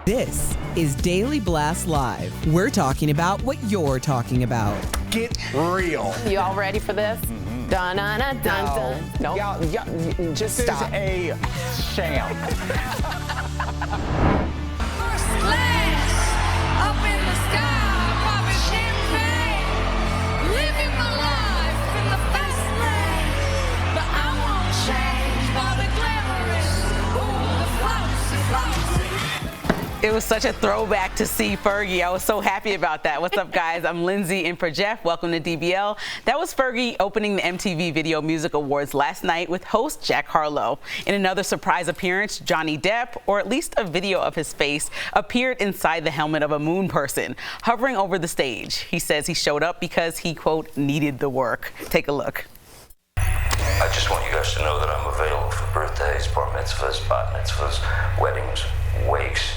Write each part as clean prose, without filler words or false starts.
This is Daily Blast Live. We're talking about what you're talking about. Get real. You all ready for this? Dun dun dun dun. No. Y'all, just stop. This is a sham. First class, up in the sky, popping champagne, living my life in the fast lane. But I won't change for the glamorous, ooh, the flouncy. It was such a throwback to see Fergie. I was so happy about that. What's up, guys? I'm Lindsay in for Jeff. Welcome to DBL. That was Fergie opening the MTV Video Music Awards last night with host Jack Harlow. In another surprise appearance, Johnny Depp, or at least a video of his face, appeared inside the helmet of a moon person, hovering over the stage. He says he showed up because he, quote, needed the work. Take a look. I just want you guys to know that I'm available for birthdays, bar mitzvahs, bat mitzvahs, weddings, wakes,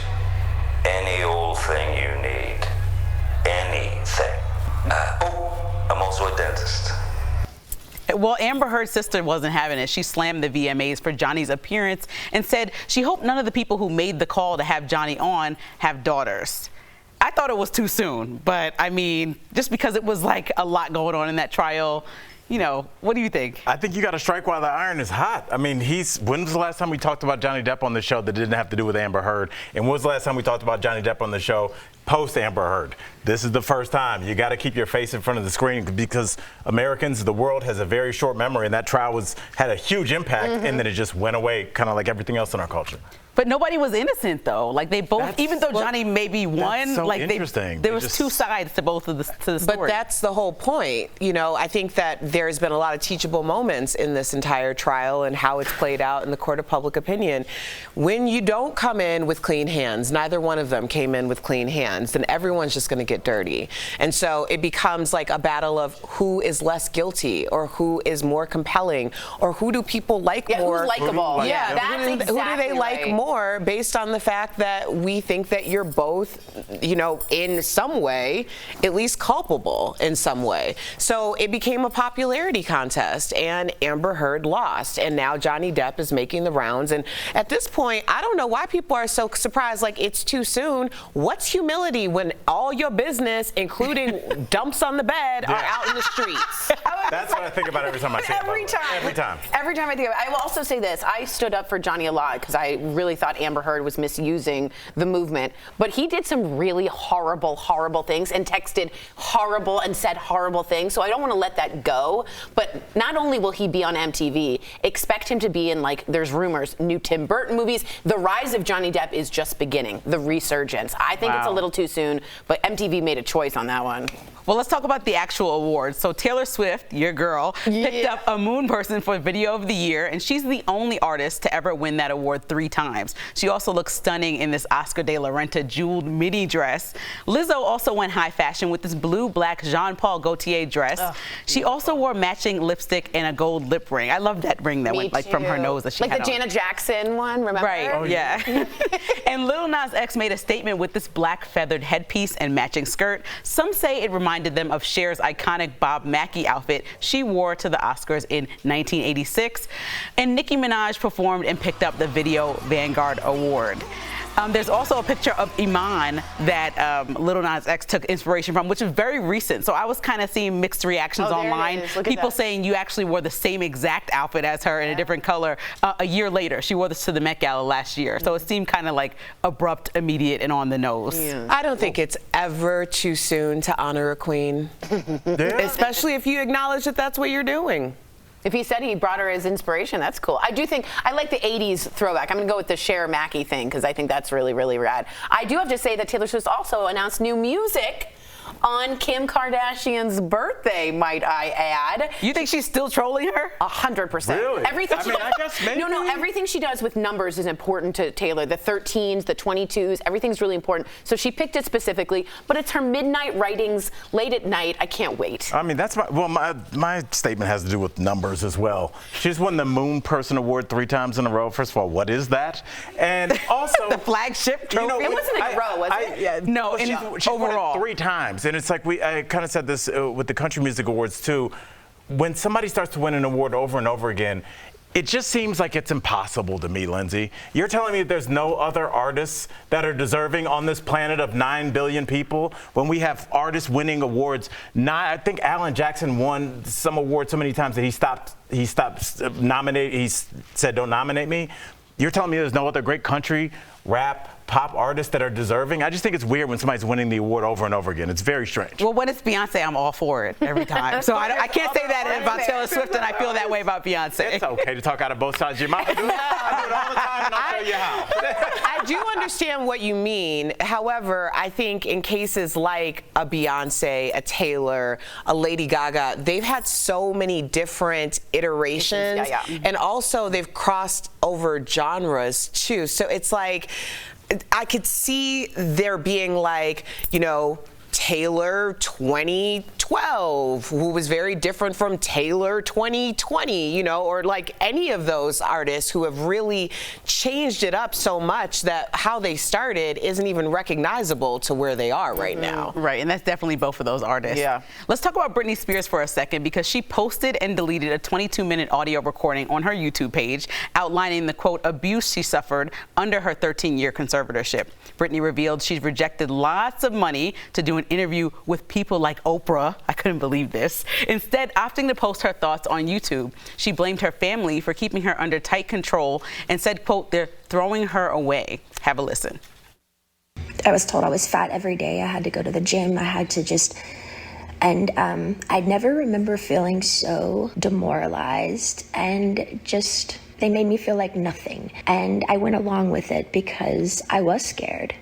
any old thing you need. Anything. I'm also a dentist. Well, Amber Heard's sister wasn't having it. She slammed the VMAs for Johnny's appearance and said she hoped none of the people who made the call to have Johnny on have daughters. I thought it was too soon, but I mean, just because it was like a lot going on in that trial, you know, what do you think? I think you got to strike while the iron is hot. I mean, when was the last time we talked about Johnny Depp on the show that didn't have to do with Amber Heard? And when was the last time we talked about Johnny Depp on the show post Amber Heard? This is the first time. You got to keep your face in front of the screen because Americans, the world has a very short memory, and that trial had a huge impact, and then it just went away, kind of like everything else in our culture. But nobody was innocent, though. Like, they both, even though Johnny maybe won, so like there was two sides to both of the story. But that's the whole point. You know, I think that there's been a lot of teachable moments in this entire trial and how it's played out in the court of public opinion. When you don't come in with clean hands, neither one of them came in with clean hands, then everyone's just going to get dirty. And so it becomes like a battle of who is less guilty or who is more compelling or who do people like more. Who's likable. Yeah, that's who do they like right. more based on the fact that we think that you're both, you know, in some way, at least culpable in some way. So it became a popularity contest and Amber Heard lost. And now Johnny Depp is making the rounds. And at this point, I don't know why people are so surprised, like it's too soon. What's humility when all your business, including dumps on the bed, are out in the streets? That's what I think about every time I see it. Every time I think of it. I will also say this. I stood up for Johnny a lot because I really thought Amber Heard was misusing the movement. But he did some really horrible, horrible things and texted horrible and said horrible things. So I don't want to let that go. But not only will he be on MTV, expect him to be in, like, there's rumors, new Tim Burton movies. The rise of Johnny Depp is just beginning, the resurgence. I think it's a little too soon, but MTV made a choice on that one. Well, let's talk about the actual awards. So Taylor Swift, your girl, picked up a moon person for Video of the Year, and she's the only artist to ever win that award 3 times. She also looks stunning in this Oscar de la Renta jeweled mini dress. Lizzo also went high fashion with this blue-black Jean Paul Gaultier dress. She also wore matching lipstick and a gold lip ring. I love that ring that went like from her nose that she had like the on. Janet Jackson one, remember? Right, yeah. And Lil Nas X made a statement with this black feathered headpiece and matching skirt. Some say it reminded them of Cher's iconic Bob Mackie outfit she wore to the Oscars in 1986. And Nicki Minaj performed and picked up the Video Vanguard Award. There's also a picture of Iman that Lil Nas X took inspiration from, which is very recent. So I was kind of seeing mixed reactions online. People saying you actually wore the same exact outfit as her in a different color a year later. She wore this to the Met Gala last year. So it seemed kind of like abrupt, immediate, and on the nose. I don't think it's ever too soon to honor a queen, especially if you acknowledge that that's what you're doing. If he said he brought her as inspiration, that's cool. I do think, I like the 80s throwback. I'm going to go with the Cher Mackie thing because I think that's really, really rad. I do have to say that Taylor Swift also announced new music on Kim Kardashian's birthday, might I add. You think she's still trolling her? 100%. Really? Everything I guess maybe. No, everything she does with numbers is important to Taylor. The 13s, the 22s, everything's really important. So she picked it specifically, but it's her midnight writings, late at night. I can't wait. I mean, that's my statement has to do with numbers as well. She's won the Moon Person Award 3 times in a row. First of all, what is that? And also the flagship trophy. You know, it wasn't in a row, was it? Yeah, no, she's overall won it 3 times. And it's like I kind of said this with the Country Music Awards too. When somebody starts to win an award over and over again, It just seems like it's impossible to me, Lindsay. You're telling me that there's no other artists that are deserving on this planet of 9 billion people when we have artists winning awards. I think Alan Jackson won some award so many times that he stopped nominating. He said, "Don't nominate me." You're telling me there's no other great country, rap, pop artists that are deserving? I just think it's weird when somebody's winning the award over and over again. It's very strange. Well, when it's Beyonce, I'm all for it every time. So I can't say that about Taylor Swift, and I feel that way about Beyonce. It's okay to talk out of both sides of your mouth. I do it all the time, and I'll show you how. I do understand what you mean. However, I think in cases like a Beyonce, a Taylor, a Lady Gaga, they've had so many different iterations, and also they've crossed over genres too. So it's like, I could see there being like, you know, Taylor 2012, who was very different from Taylor 2020, you know, or like any of those artists who have really changed it up so much that how they started isn't even recognizable to where they are right now. Right, and that's definitely both of those artists. Yeah. Let's talk about Britney Spears for a second, because she posted and deleted a 22-minute audio recording on her YouTube page outlining the, quote, abuse she suffered under her 13-year conservatorship. Britney revealed she's rejected lots of money to do an interview with people like Oprah. I couldn't believe this. Instead, opting to post her thoughts on YouTube. She blamed her family for keeping her under tight control and said, quote, they're throwing her away. Have a listen. I was told I was fat every day. I had to go to the gym. I had to just, and I never remember feeling so demoralized, and just, they made me feel like nothing. And I went along with it because I was scared.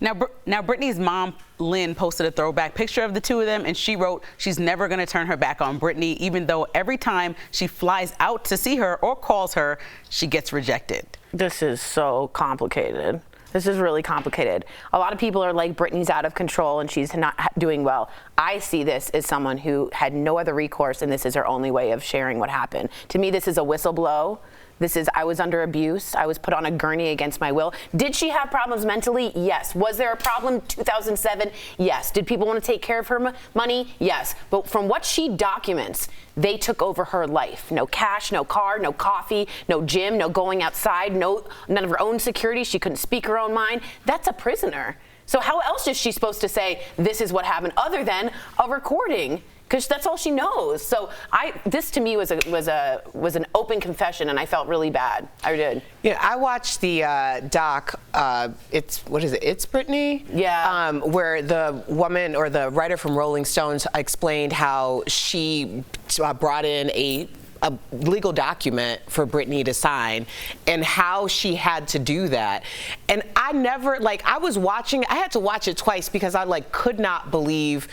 Now Britney's mom, Lynn, posted a throwback picture of the two of them, and she wrote she's never going to turn her back on Britney, even though every time she flies out to see her or calls her, she gets rejected. This is so complicated. This is really complicated. A lot of people are like, Britney's out of control and she's not doing well. I see this as someone who had no other recourse, and this is her only way of sharing what happened. To me, this is a whistleblow. This is, I was under abuse. I was put on a gurney against my will. Did she have problems mentally? Yes. Was there a problem 2007? Yes. Did people want to take care of her money? Yes. But from what she documents, they took over her life. No cash, no car, no coffee, no gym, no going outside, none of her own security. She couldn't speak her own mind. That's a prisoner. So how else is she supposed to say this is what happened other than a recording? Because that's all she knows. So this to me was an open confession, and I felt really bad. I did. Yeah, I watched the doc. It's Britney. Yeah. Where the woman or the writer from Rolling Stones explained how she brought in a legal document for Britney to sign, and how she had to do that. And I never, like, I was watching, I had to watch it twice because I could not believe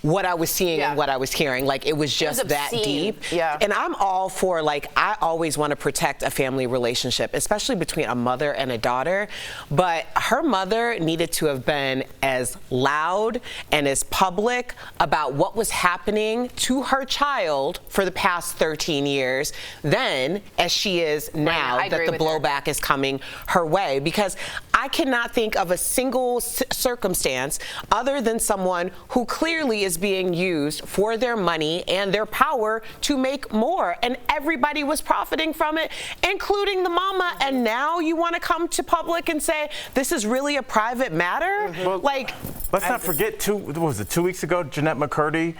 what I was seeing and what I was hearing. Like, it was just that deep. Yeah. And I'm all for, like, I always want to protect a family relationship, especially between a mother and a daughter. But her mother needed to have been as loud and as public about what was happening to her child for the past 13 years then as she is now, that the blowback is coming her way. Because I cannot think of a single circumstance other than someone who clearly is being used for their money and their power to make more, and everybody was profiting from it, including the mama. And now you want to come to public and say this is really a private matter? Well, let's not forget, 2 weeks ago, Jeanette McCurdy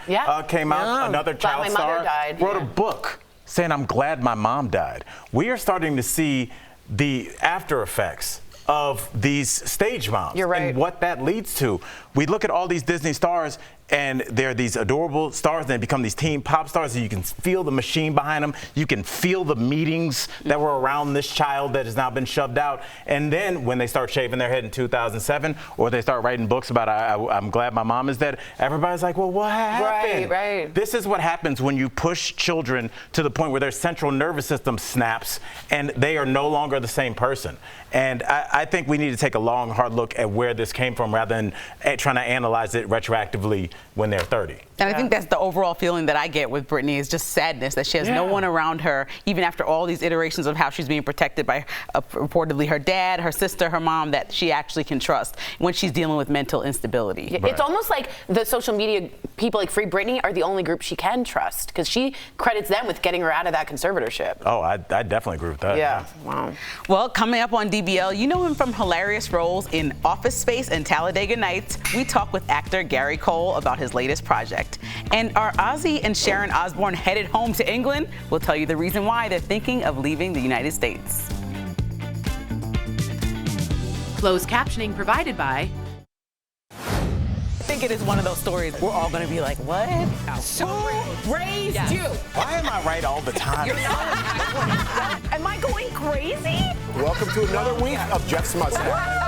came out, another child star, wrote a book saying, I'm glad my mom died. We are starting to see the after effects of these stage moms. You're right. And what that leads to. We look at all these Disney stars, and they're these adorable stars, and they become these teen pop stars, and you can feel the machine behind them. You can feel the meetings that were around this child that has now been shoved out. And then when they start shaving their head in 2007, or they start writing books about I'm glad my mom is dead, everybody's like, well, what happened? Right. This is what happens when you push children to the point where their central nervous system snaps and they are no longer the same person. And I think we need to take a long, hard look at where this came from rather than trying to analyze it retroactively when they're 30. And I think that's the overall feeling that I get with Britney is just sadness that she has no one around her, even after all these iterations of how she's being protected by reportedly her dad, her sister, her mom, that she actually can trust when she's dealing with mental instability. Yeah, it's almost like the social media people like Free Britney are the only group she can trust because she credits them with getting her out of that conservatorship. Oh, I definitely agree with that. Yeah. Wow. Well, coming up on DBL, you know him from hilarious roles in Office Space and Talladega Nights. We talk with actor Gary Cole about his latest project. And are Ozzy and Sharon Osbourne headed home to England? We'll tell you the reason why they're thinking of leaving the United States. Closed captioning provided by... I think it is one of those stories we're all going to be like, what? Who raised you? Why am I right all the time? Am I going crazy? Welcome to another week of Jeff's Mustache.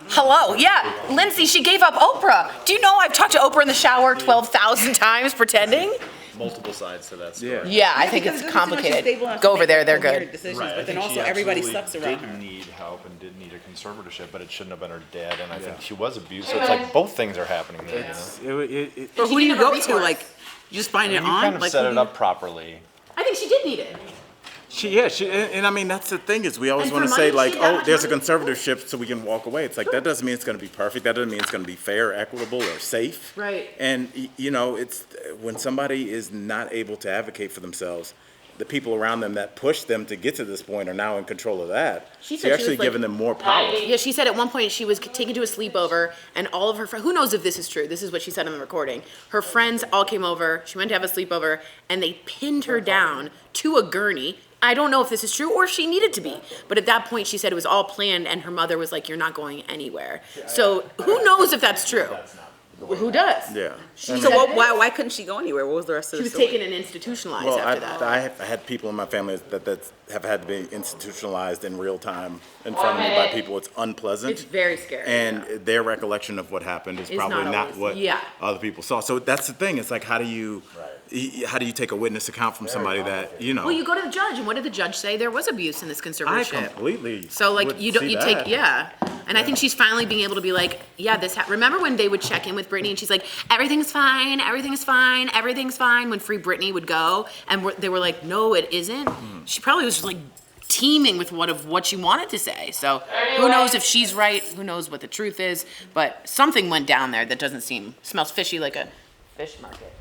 Hello, yeah, Lindsay, she gave up Oprah. Do you know I've talked to Oprah in the shower 12,000 times pretending? Multiple sides to that story. Yeah, I think it's complicated. Go over there, they're good. Right. But then also everybody sucks around her. Did need help and did need a conservatorship, but it shouldn't have been her dad, and I think she was abused. So it's like both things are happening there. But who do you go to? Like, you just find it You on? kind of Like, set it up properly. I think she did need it. And I mean, that's the thing is we always And want to for say money, like, she got oh, much there's a money. conservatorship so we can walk away. It's like, that doesn't mean it's going to be perfect. That doesn't mean it's going to be fair, equitable, or safe. Right. And, you know, it's when somebody is not able to advocate for themselves, the people around them that push them to get to this point are now in control of that. She So said you're she actually was, like, giving them more power. Yeah, she said at one point she was taken to a sleepover, and all of her friends, who knows if this is true, this is what she said in the recording. Her friends all came over, she went to have a sleepover, and they pinned her down to a gurney. I don't know if this is true or if she needed to be, but at that point she said it was all planned, and her mother was like, you're not going anywhere. So who knows if that's true? Who does? Yeah. So why couldn't she go anywhere? What was the rest of she the was story? taken and institutionalized Well, after that. I have had people in my family that have had to be institutionalized in real time in front of me by people. It's unpleasant. It's very scary. And their recollection of what happened is It's probably not not always- what yeah. other people saw. So that's the thing. It's like, how do you take a witness account from somebody that, you know? Well, you go to the judge, and what did the judge say? There was abuse in this I conservatorship. completely. So like would you don't see you that. take and I think she's finally being able to be like, yeah, this. Remember when they would check in with Britney and she's like, everything's fine, everything's fine, everything's fine. When Free Britney would go and they were like, no, it isn't. She probably was just like teeming with what she wanted to say. So who knows if she's right? Who knows what the truth is? But something went down there that smells fishy like a fish market.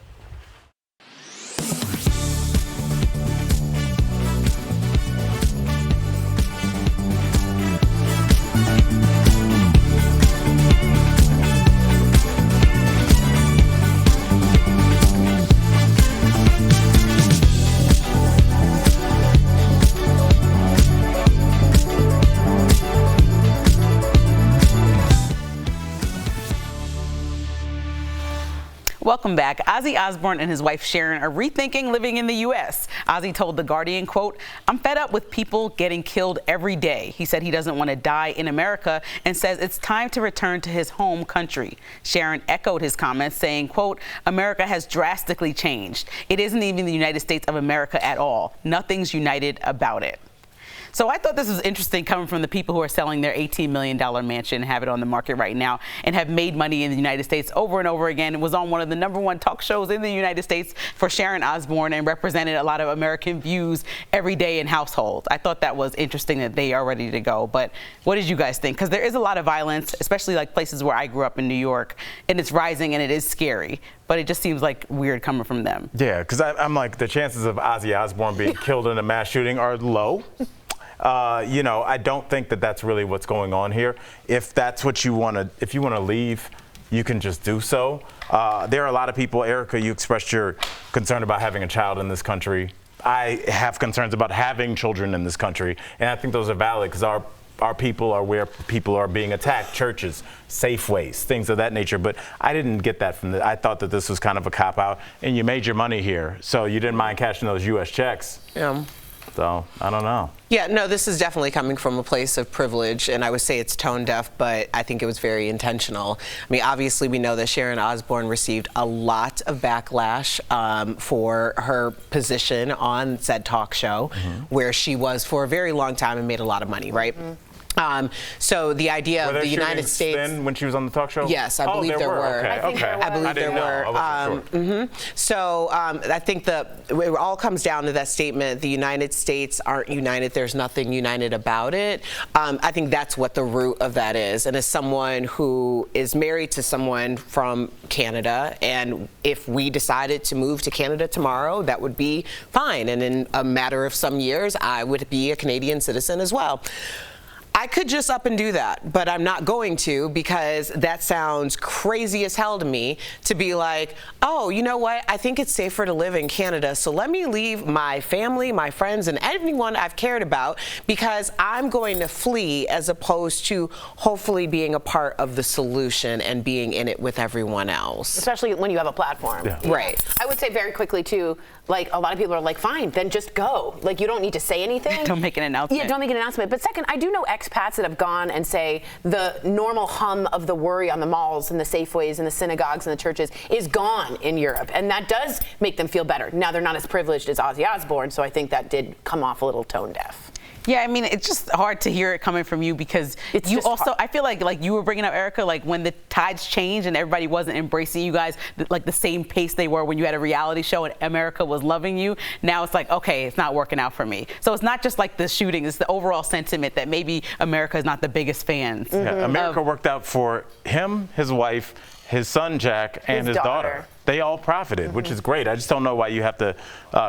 Welcome back. Ozzy Osbourne and his wife Sharon are rethinking living in the U.S. Ozzy told The Guardian, quote, "I'm fed up with people getting killed every day." He said he doesn't want to die in America and says it's time to return to his home country. Sharon echoed his comments, saying, quote, "America has drastically changed. It isn't even the United States of America at all. Nothing's united about it." So I thought this was interesting coming from the people who are selling their $18 million mansion, have it on the market right now, and have made money in the United States over and over again. It was on one of the #1 talk shows in the United States for Sharon Osbourne and represented a lot of American views every day in households. I thought that was interesting that they are ready to go. But what did you guys think? Because there is a lot of violence, especially like places where I grew up in New York, and it's rising and it is scary. But it just seems like weird coming from them. Yeah, because I'm like, the chances of Ozzy Osbourne being killed in a mass shooting are low. You know, I don't think that that's really what's going on here. If that's what you want to, if you want to leave, you can just do so. There are a lot of people, Erica, you expressed your concern about having a child in this country. I have concerns about having children in this country, and I think those are valid because our people are where people are being attacked, churches, Safeways, things of that nature. But I didn't get that from I thought that this was kind of a cop-out, and you made your money here, so you didn't mind cashing those U.S. checks. Yeah. So, I don't know. Yeah, no, this is definitely coming from a place of privilege, and I would say it's tone deaf, but I think it was very intentional. I mean, obviously, we know that Sharon Osbourne received a lot of backlash for her position on said talk show, where she was for a very long time and made a lot of money, right? So the idea of the United States. Then when she was on the talk show? Yes, I believe there were. Okay. I believe there were. So I think it all comes down to that statement: the United States aren't united. There's nothing united about it. I think that's what the root of that is. And as someone who is married to someone from Canada, and if we decided to move to Canada tomorrow, that would be fine. And in a matter of some years, I would be a Canadian citizen as well. I could just up and do that, but I'm not going to, because that sounds crazy as hell to me to be like, oh, you know what? I think it's safer to live in Canada, so let me leave my family, my friends, and anyone I've cared about, because I'm going to flee, as opposed to hopefully being a part of the solution and being in it with everyone else. Especially when you have a platform. Yeah. Right. I would say very quickly too, like, a lot of people are like, fine, then just go. Like, you don't need to say anything. Don't make an announcement. Yeah, don't make an announcement. But second, I do know expats that have gone and say the normal hum of the worry on the malls and the Safeways and the synagogues and the churches is gone in Europe. And that does make them feel better. Now, they're not as privileged as Ozzy Osbourne, so I think that did come off a little tone deaf. Yeah, I mean, it's just hard to hear it coming from you, because It's you just also, hard. I feel like you were bringing up, Erica, like when the tides changed and everybody wasn't embracing you guys like the same pace they were when you had a reality show and America was loving you. Now it's like, okay, it's not working out for me. So it's not just like the shooting, it's the overall sentiment that maybe America is not the biggest fans. Yeah, America worked out for him, his wife, his son Jack, and his daughter. They all profited, which is great. I just don't know why you have to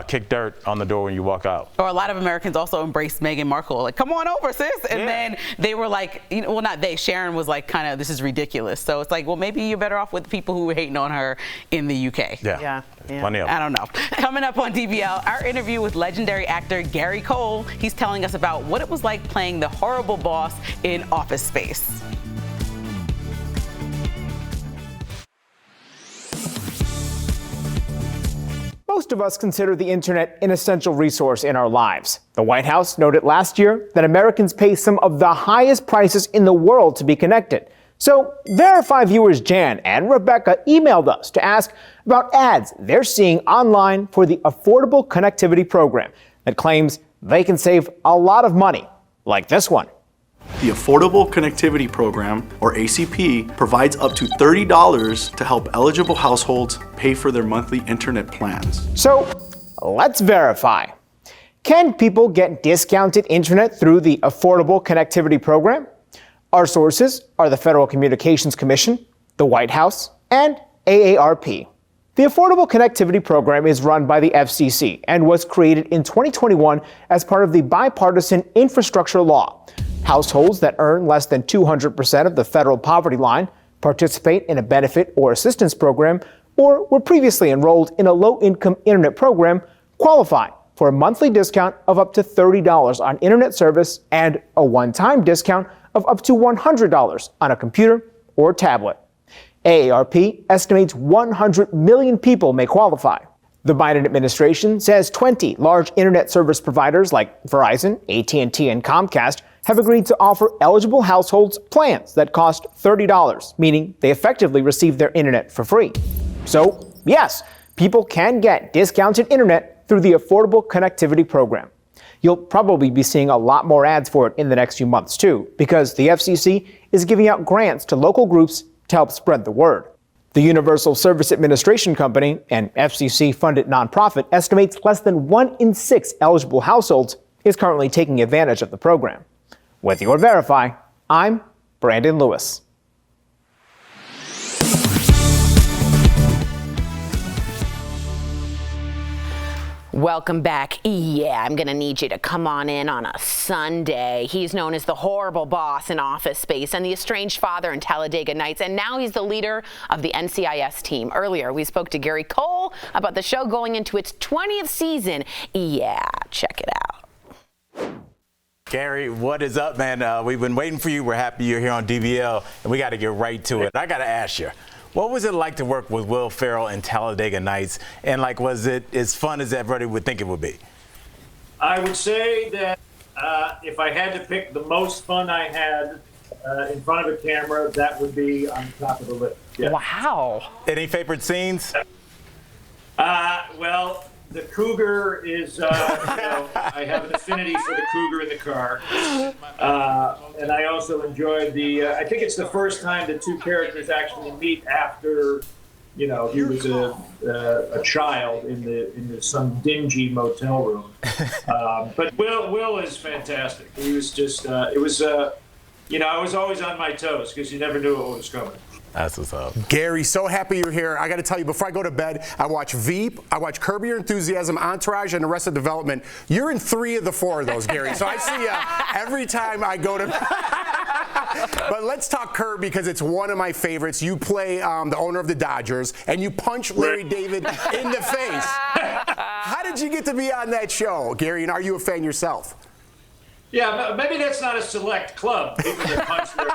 kick dirt on the door when you walk out. Or a lot of Americans also embraced Meghan Markle, like, come on over, sis. And then they were like, you know, well, not they, Sharon was like, kind of, this is ridiculous. So it's like, well, maybe you're better off with the people who were hating on her in the UK. Yeah. Plenty of them. I don't know. Coming up on DBL, our interview with legendary actor Gary Cole. He's telling us about what it was like playing the horrible boss in Office Space. Most of us consider the internet an essential resource in our lives. The White House noted last year that Americans pay some of the highest prices in the world to be connected. So, Verify viewers Jan and Rebecca emailed us to ask about ads they're seeing online for the Affordable Connectivity Program that claims they can save a lot of money, like this one. The Affordable Connectivity Program, or ACP, provides up to $30 to help eligible households pay for their monthly internet plans. So, let's verify. Can people get discounted internet through the Affordable Connectivity Program? Our sources are the Federal Communications Commission, the White House, and AARP. The Affordable Connectivity Program is run by the FCC and was created in 2021 as part of the bipartisan infrastructure law. Households that earn less than 200% of the federal poverty line, participate in a benefit or assistance program, or were previously enrolled in a low-income internet program qualify for a monthly discount of up to $30 on internet service and a one-time discount of up to $100 on a computer or tablet. AARP estimates 100 million people may qualify. The Biden administration says 20 large internet service providers like Verizon, AT&T, and Comcast have agreed to offer eligible households plans that cost $30, meaning they effectively receive their internet for free. So, yes, people can get discounted internet through the Affordable Connectivity Program. You'll probably be seeing a lot more ads for it in the next few months, too, because the FCC is giving out grants to local groups to help spread the word. The Universal Service Administration Company, an FCC-funded nonprofit, estimates less than 1 in 6 eligible households is currently taking advantage of the program. With your Verify, I'm Brandon Lewis. Welcome back. Yeah, I'm going to need you to come on in on a Sunday. He's known as the horrible boss in Office Space and the estranged father in Talladega Nights, and now he's the leader of the NCIS team. Earlier, we spoke to Gary Cole about the show going into its 20th season. Yeah, check it out. Gary, what is up, man? We've been waiting for you. We're happy you're here on DBL, and we got to get right to it. I got to ask you, what was it like to work with Will Ferrell in Talladega Nights? And, like, was it as fun as everybody would think it would be? I would say that if I had to pick the most fun I had in front of a camera, that would be on top of the list. Yeah. Wow. Any favorite scenes? Well, the Cougar is, I have an affinity for the Cougar in the car. And I also enjoyed I think it's the first time the two characters actually meet after, he was a child in some dingy motel room. But Will is fantastic. He was just, I was always on my toes because you never knew what was coming. That's what's up. Gary, so happy you're here. I got to tell you, before I go to bed, I watch Veep, I watch Curb Your Enthusiasm, Entourage, and Arrested Development. You're in 3 of the 4 of those, Gary. So I see you every time I go to But let's talk Curb because it's one of my favorites. You play the owner of the Dodgers, and you punch Larry David in the face. How did you get to be on that show, Gary, and are you a fan yourself? Yeah, maybe that's not a select club, people that punch Larry.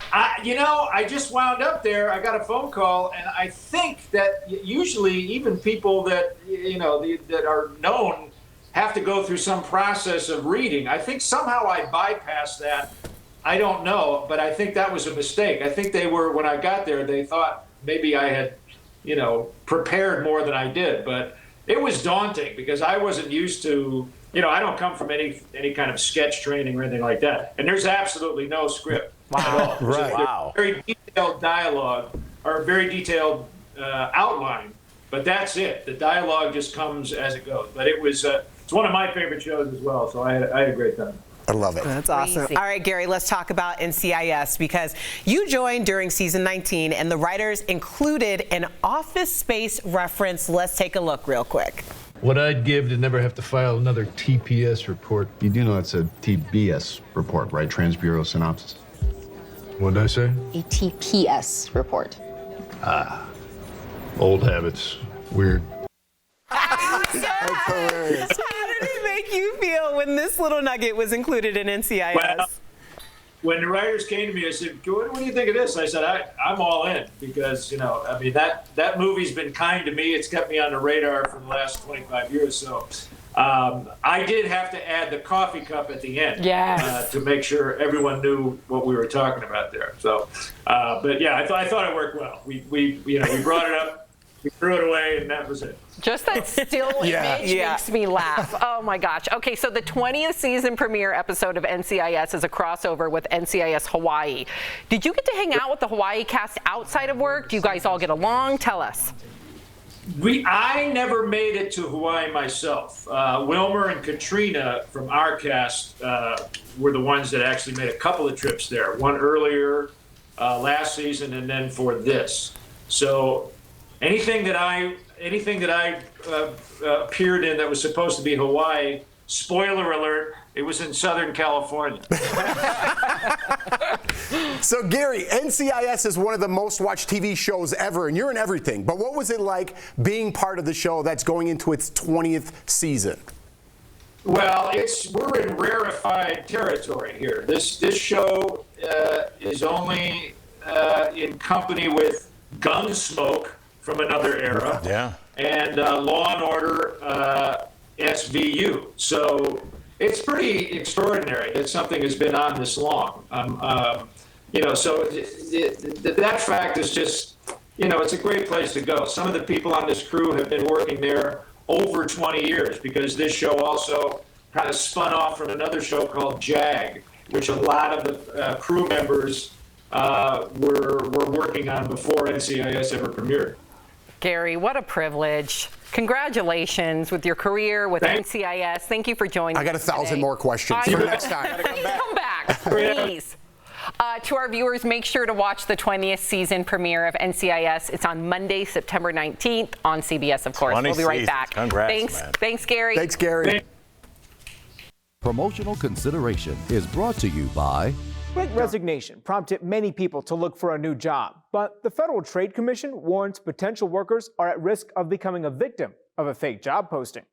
I just wound up there. I got a phone call, and I think that usually even people that, that are known have to go through some process of reading. I think somehow I bypassed that. I don't know, but I think that was a mistake. I think when I got there, they thought maybe I had, prepared more than I did. But it was daunting because I wasn't used to, I don't come from any kind of sketch training or anything like that. And there's absolutely no script. Wow. Right. Wow. Very detailed dialogue or very detailed outline, but that's it. The dialogue just comes as it goes. But it's one of my favorite shows as well, so I had a great time. I love it. That's awesome. All right, Gary, let's talk about NCIS because you joined during season 19 and the writers included an Office Space reference. Let's take a look real quick. What I'd give to never have to file another TPS report. You do know it's a TBS report, right? Trans-Bureau Synopsis. What did I say? A TPS report. Old habits. Weird. How did it make you feel when this little nugget was included in NCIS? Well, when the writers came to me, I said, what do you think of this? I said, I'm all in because, that movie's been kind to me. It's kept me on the radar for the last 25 years. So I did have to add the coffee cup at the end to make sure everyone knew what we were talking about there. So, but yeah, I thought it worked well. We brought it up, we threw it away, and that was it. Just that still image makes me laugh. Oh my gosh. Okay, so the 20th season premiere episode of NCIS is a crossover with NCIS Hawaii. Did you get to hang out with the Hawaii cast outside of work? Do you guys all get along? Tell us. I never made it to Hawaii myself. Wilmer and Katrina from our cast were the ones that actually made a couple of trips there. One earlier last season, and then for this. So anything that I appeared in that was supposed to be Hawaii, spoiler alert, it was in Southern California. So, Gary, NCIS is one of the most watched TV shows ever, and you're in everything. But what was it like being part of the show that's going into its 20th season? Well, we're in rarefied territory here. This show is only in company with Gunsmoke from another era, and Law and Order SVU. So it's pretty extraordinary that something has been on this long. So that fact is just, it's a great place to go. Some of the people on this crew have been working there over 20 years because this show also kind of spun off from another show called JAG, which a lot of the crew members were working on before NCIS ever premiered. Gary, what a privilege. Congratulations with your career with NCIS. Thank you for joining us. I got 1,000 more questions for next time. Come back, please. To our viewers, make sure to watch the 20th season premiere of NCIS. It's on Monday, September 19th on CBS, of course. We'll be right back. Congrats, Thanks, Gary. Thanks, Gary. Promotional consideration is brought to you by Great resignation prompted many people to look for a new job, but the Federal Trade Commission warns potential workers are at risk of becoming a victim of a fake job posting.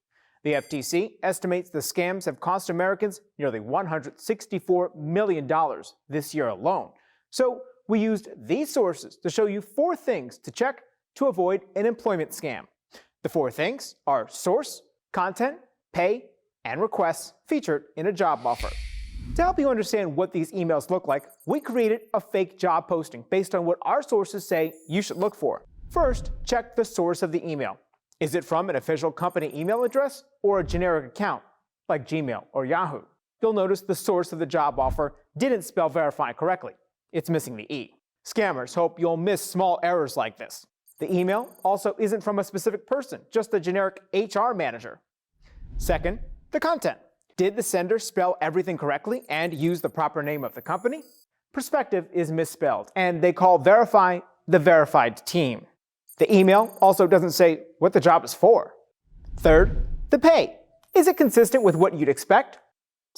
The FTC estimates the scams have cost Americans nearly $164 million this year alone. So we used these sources to show you 4 things to check to avoid an employment scam. The 4 things are source, content, pay, and requests featured in a job offer. To help you understand what these emails look like, we created a fake job posting based on what our sources say you should look for. First, check the source of the email. Is it from an official company email address or a generic account like Gmail or Yahoo? You'll notice the source of the job offer didn't spell verify correctly. It's missing the E. Scammers hope you'll miss small errors like this. The email also isn't from a specific person, just a generic HR manager. Second, the content. Did the sender spell everything correctly and use the proper name of the company? Perspective is misspelled, and they call verify the verified team. The email also doesn't say what the job is for. Third, the pay. Is it consistent with what you'd expect?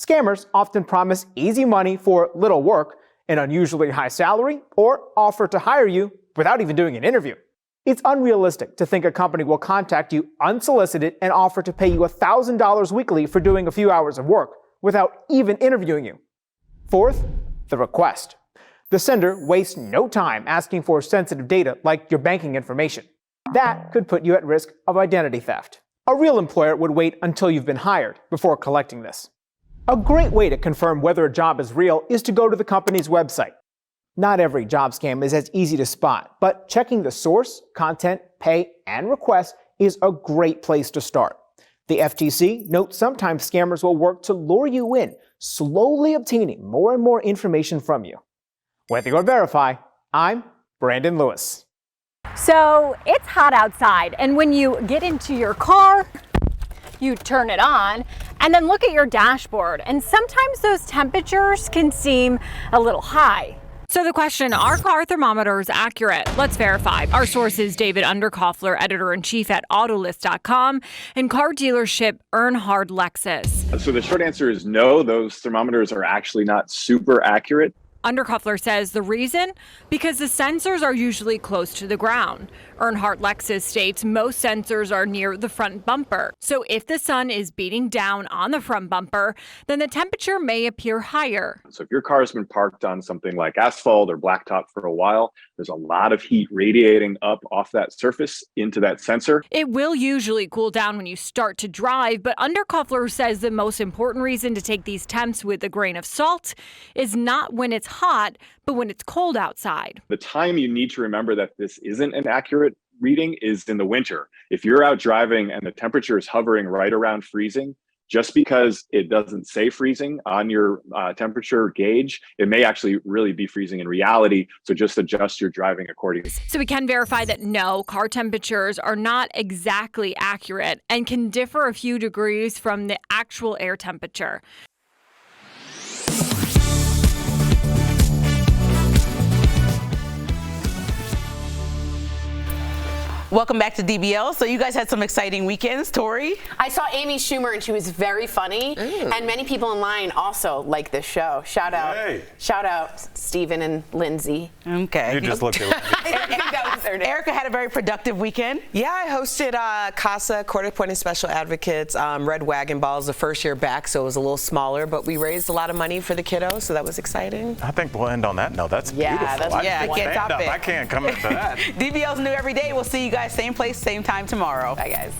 Scammers often promise easy money for little work, an unusually high salary, or offer to hire you without even doing an interview. It's unrealistic to think a company will contact you unsolicited and offer to pay you $1,000 weekly for doing a few hours of work without even interviewing you. Fourth, the request. The sender wastes no time asking for sensitive data like your banking information. That could put you at risk of identity theft. A real employer would wait until you've been hired before collecting this. A great way to confirm whether a job is real is to go to the company's website. Not every job scam is as easy to spot, but checking the source, content, pay, and request is a great place to start. The FTC notes sometimes scammers will work to lure you in, slowly obtaining more and more information from you. With your Verify, I'm Brandon Lewis. So it's hot outside, and when you get into your car, you turn it on and then look at your dashboard, and sometimes those temperatures can seem a little high. So the question, are car thermometers accurate? Let's verify. Our source is David Underkoffler, editor-in-chief at Autolist.com, and car dealership Earnhardt Lexus. So the short answer is no, those thermometers are actually not super accurate. Underkoffler says the reason? Because the sensors are usually close to the ground. Earnhardt Lexus states most sensors are near the front bumper. So if the sun is beating down on the front bumper, then the temperature may appear higher. So if your car has been parked on something like asphalt or blacktop for a while, there's a lot of heat radiating up off that surface into that sensor. It will usually cool down when you start to drive, but Underkoffler says the most important reason to take these temps with a grain of salt is not when it's hot, but when it's cold outside. The time you need to remember that this isn't an accurate reading is in the winter. If you're out driving and the temperature is hovering right around freezing, just because it doesn't say freezing on your temperature gauge, it may actually really be freezing in reality. So just adjust your driving accordingly. So we can verify that no, car temperatures are not exactly accurate and can differ a few degrees from the actual air temperature. Welcome back to DBL. So you guys had some exciting weekends, Tori. I saw Amy Schumer and she was very funny. And many people in line also like this show. Shout out Stephen and Lindsay. Okay. You just looked at that was their name. Erica had a very productive weekend. Yeah, I hosted CASA, Court-Appointed Special Advocates, Red Wagon Balls, the first year back, so it was a little smaller, but we raised a lot of money for the kiddos, so that was exciting. I think we'll end on that note. That's beautiful. I can't top it. I can't come into that. DBL's new every day. We'll see you guys same place, same time tomorrow. Bye, guys.